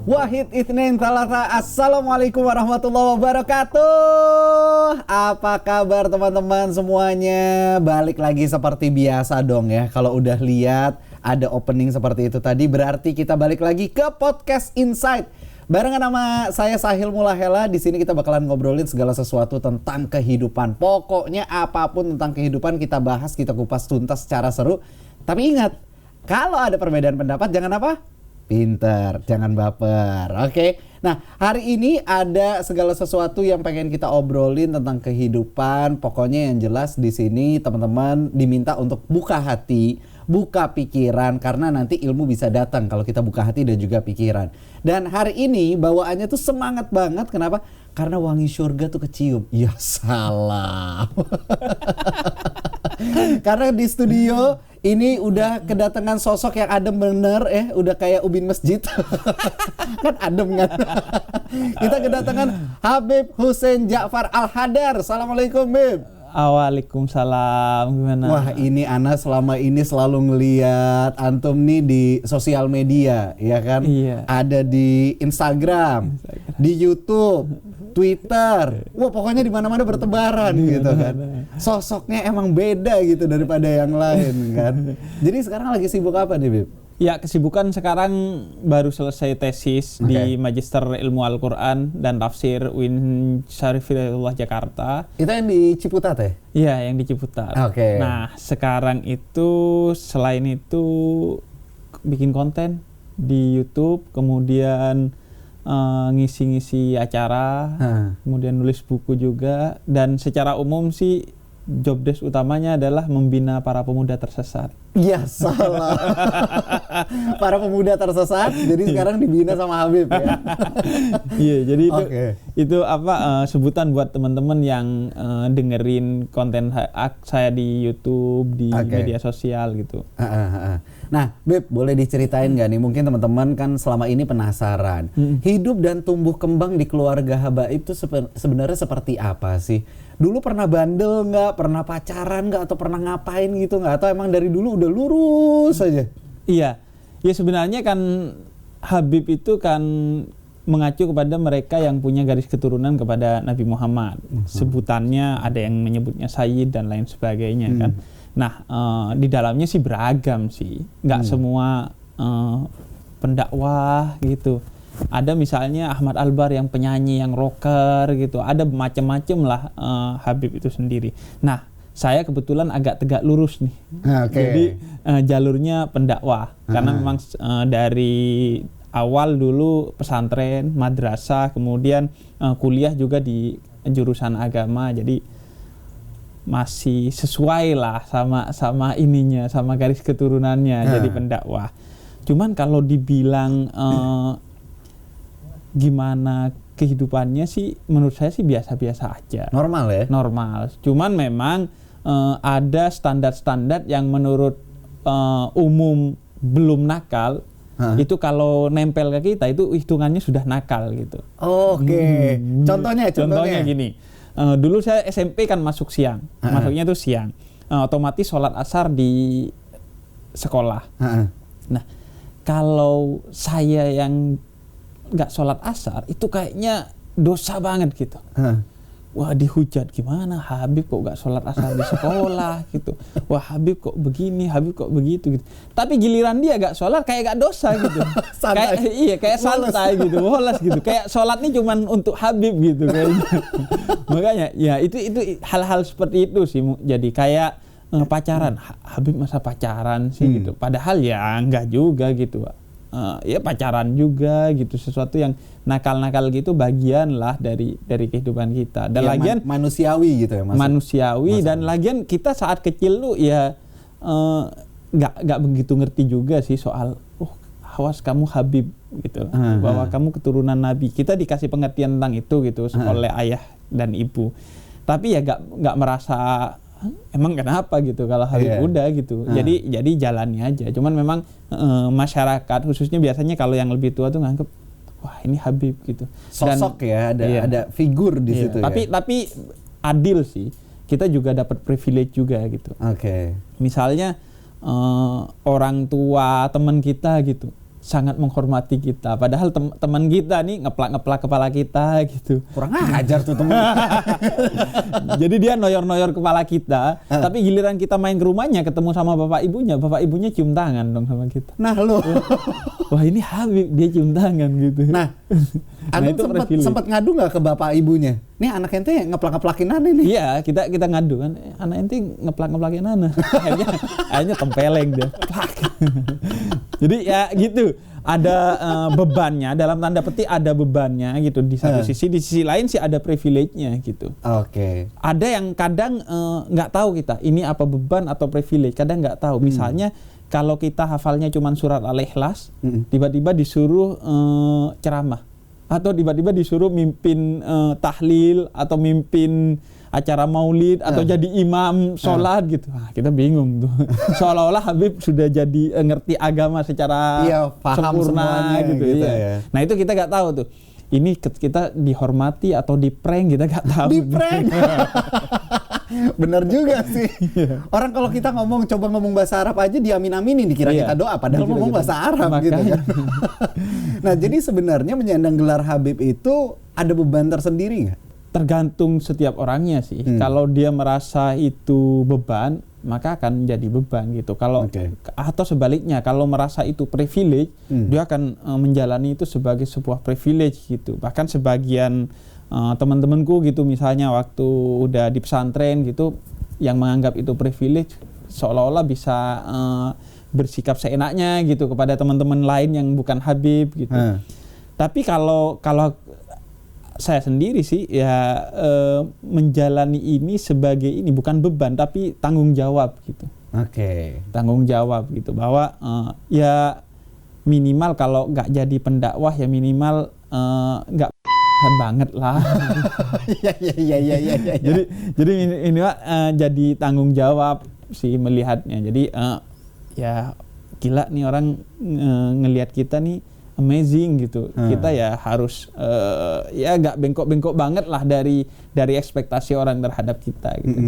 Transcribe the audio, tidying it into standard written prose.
Wahid Itsnain Thalatha. Assalamualaikum warahmatullahi wabarakatuh. Apa kabar teman-teman semuanya? Balik lagi seperti biasa dong ya. Kalau udah lihat ada opening seperti itu tadi, berarti kita balik lagi ke Podcast Insight. Barengan sama saya Sahil Mulahela. Di sini kita bakalan ngobrolin segala sesuatu tentang kehidupan. Pokoknya apapun tentang kehidupan kita bahas, kita kupas tuntas secara seru. Tapi ingat, kalau ada perbedaan pendapat jangan apa? Pinter, jangan baper. Oke. Nah, hari ini ada segala sesuatu yang pengen kita obrolin tentang kehidupan. Pokoknya yang jelas di sini teman-teman diminta untuk buka hati, buka pikiran, karena nanti ilmu bisa datang kalau kita buka hati dan juga pikiran. Dan hari ini bawaannya tuh semangat banget. Kenapa? Karena wangi surga tuh kecium. Ya salah. Karena di studio ini udah kedatangan sosok yang adem bener ya, udah kayak ubin masjid. Kan adem kan. Kita kedatangan Habib Hussein Ja'far Al-Hadar. Assalamualaikum, Bib. Waalaikumsalam. Gimana? Wah, ini Ana selama ini selalu ngeliat antum nih di sosial media, ya kan? Iya. Ada di Instagram, di YouTube, Twitter. Wah, pokoknya di mana-mana bertebaran gitu kan. Sosoknya emang beda gitu daripada yang lain kan. Jadi sekarang lagi sibuk apa nih, Bib? Ya, kesibukan sekarang baru selesai tesis di Magister Ilmu Al-Quran dan Tafsir UIN Syarif Hidayatullah Jakarta. Itu yang di Ciputat ya? Iya, yang di Ciputat. Oke. Nah, sekarang itu selain itu bikin konten di YouTube, kemudian ngisi-ngisi acara, kemudian nulis buku juga, dan secara umum sih job desk utamanya adalah membina para pemuda tersesat. Ya salah. Para pemuda tersesat, jadi sekarang dibina sama Habib ya. Iya, jadi itu apa sebutan buat teman-teman yang dengerin konten saya di YouTube, di media sosial gitu. Nah, Beb, boleh diceritain nggak nih? Mungkin teman-teman kan selama ini penasaran. Hidup dan tumbuh kembang di keluarga Habaib itu sebenarnya seperti apa sih? Dulu pernah bandel nggak? Pernah pacaran nggak? Atau pernah ngapain gitu nggak? Atau emang dari dulu udah lurus aja? Iya, ya sebenarnya kan Habib itu kan mengacu kepada mereka yang punya garis keturunan kepada Nabi Muhammad. Sebutannya ada yang menyebutnya Sayyid dan lain sebagainya kan. Nah, di dalamnya sih beragam sih. Nggak semua pendakwah gitu. Ada misalnya Ahmad Albar yang penyanyi, yang rocker gitu. Ada macam-macam lah Habib itu sendiri. Nah, saya kebetulan agak tegak lurus nih. Jadi jalurnya pendakwah. Karena memang dari awal dulu pesantren, madrasah, kemudian kuliah juga di jurusan agama. Jadi masih sesuai lah sama ininya, sama garis keturunannya jadi pendakwah. Cuman kalau dibilang gimana kehidupannya sih, menurut saya sih biasa-biasa aja. Normal ya? Normal. Cuman memang ada standar-standar yang menurut umum belum nakal. Itu kalau nempel ke kita itu hitungannya sudah nakal gitu. Oke. Contohnya gini. Dulu saya SMP kan masuk siang. Masuknya tuh siang. Otomatis sholat asar di sekolah. Nah, kalau saya yang nggak sholat asar itu kayaknya dosa banget gitu. Wah, dihujat, gimana Habib kok nggak sholat asar di sekolah gitu. Wah, Habib kok begini, Habib kok begitu gitu. Tapi giliran dia nggak sholat kayak nggak dosa gitu. Kayak santai gitu, woles gitu. Kayak sholatnya cuman untuk Habib gitu kayaknya. Makanya ya itu hal-hal seperti itu sih. Jadi kayak pacaran, Habib masa pacaran sih gitu. Padahal ya nggak juga gitu, Pak. Ya pacaran juga gitu, sesuatu yang nakal-nakal gitu bagian lah dari kehidupan kita. Dan ya, lagian manusiawi gitu ya, manusiawi. Dan lagian kita saat kecil tuh ya nggak begitu ngerti juga sih soal awas kamu Habib gitu, bahwa kamu keturunan Nabi. Kita dikasih pengertian tentang itu gitu oleh ayah dan ibu. Tapi ya nggak merasa emang kenapa gitu kalau Habib udah gitu. Jadi jalani aja. Cuman memang masyarakat khususnya biasanya kalau yang lebih tua tuh nganggep wah ini Habib gitu. Sosok ya, ada figur di situ. Tapi adil sih. Kita juga dapat privilege juga gitu. Misalnya orang tua teman kita gitu sangat menghormati kita. Padahal teman kita nih ngeplak-ngeplak kepala kita gitu. Kurang ajar tuh temen. Jadi dia noyor-noyor kepala kita, tapi giliran kita main ke rumahnya ketemu sama bapak ibunya cium tangan dong sama kita. Nah lo, wah ini Habib, dia cium tangan gitu. Nah, Antum sempat ngadu nggak ke bapak ibunya? Nih anak ente ngeplak-ngeplakin aneh nih. Iya, kita ngadu kan, anak ente ngeplak-ngeplakin aneh. akhirnya tempeleng dia. Jadi ya gitu, ada bebannya, dalam tanda petik ada bebannya gitu di satu sisi, di sisi lain sih ada privilege-nya gitu. Oke. Ada yang kadang nggak tahu kita ini apa beban atau privilege, kadang nggak tahu. Misalnya kalau kita hafalnya cuma surat Al-Ikhlas, tiba-tiba disuruh ceramah, atau tiba-tiba disuruh mimpin tahlil atau mimpin acara maulid atau jadi imam sholat gitu. Kita bingung tuh. Seolah-olah Habib sudah jadi ngerti agama secara sempurna gitu ya. Nah itu kita nggak tahu tuh. Ini kita dihormati atau di prank, kita nggak tahu. Di prank. Bener juga sih. Orang kalau kita coba ngomong bahasa Arab aja diamin-aminin, dikira kita doa, padahal ngomong bahasa Arab gitu kan. Nah jadi sebenarnya menyandang gelar Habib itu ada beban tersendiri nggak? Tergantung setiap orangnya sih. Kalau dia merasa itu beban, maka akan menjadi beban gitu. Kalau atau sebaliknya, kalau merasa itu privilege, dia akan menjalani itu sebagai sebuah privilege gitu. Bahkan sebagian teman-temanku gitu, misalnya waktu udah di pesantren gitu, yang menganggap itu privilege, seolah-olah bisa bersikap seenaknya gitu kepada teman-teman lain yang bukan Habib gitu. Tapi kalau saya sendiri sih ya menjalani ini sebagai ini bukan beban tapi tanggung jawab gitu. Tanggung jawab gitu, bahwa ya minimal kalau nggak jadi pendakwah ya minimal nggak banget lah. Iya. Jadi ini jadi tanggung jawab sih melihatnya. Jadi ya gila nih orang ngelihat kita nih amazing gitu. Kita ya harus ya nggak bengkok-bengkok banget lah dari ekspektasi orang terhadap kita gitu.